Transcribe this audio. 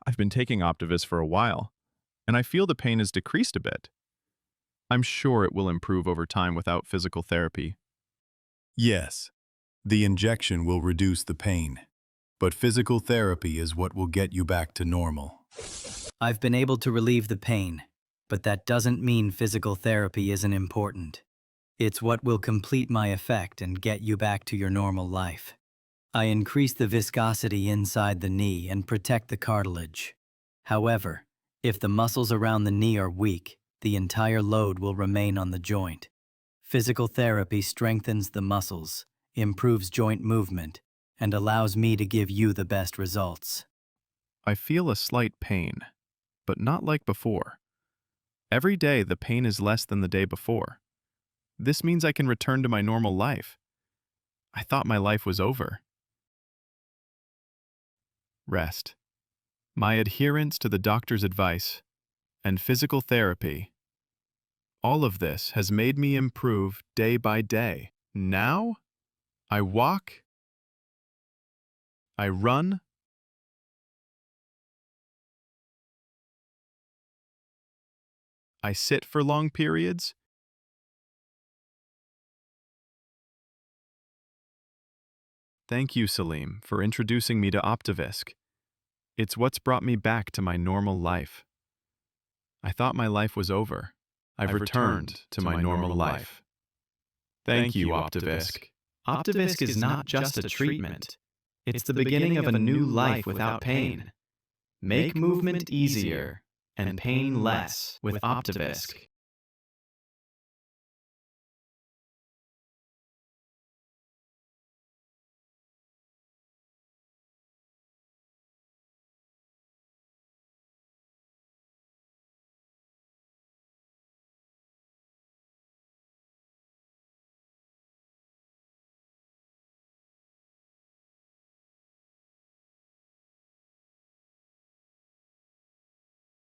I've been taking OptiVisc for a while, and I feel the pain has decreased a bit. I'm sure it will improve over time without physical therapy. Yes, the injection will reduce the pain, but physical therapy is what will get you back to normal. I've been able to relieve the pain, but that doesn't mean physical therapy isn't important. It's what will complete my effect and get you back to your normal life. I increase the viscosity inside the knee and protect the cartilage. However, if the muscles around the knee are weak, the entire load will remain on the joint. Physical therapy strengthens the muscles, improves joint movement, and allows me to give you the best results. I feel a slight pain, but not like before. Every day the pain is less than the day before. This means I can return to my normal life. I thought my life was over. Rest. My adherence to the doctor's advice and physical therapy. All of this has made me improve day by day. Now, I walk, I run, I sit for long periods. Thank you, Salim, for introducing me to OptiVisc. It's what's brought me back to my normal life. I thought my life was over. I've returned to my normal life. Thank you, OptiVisc. OptiVisc is not just a treatment. It's the beginning of a new life without pain. Make movement easier and pain less with OptiVisc.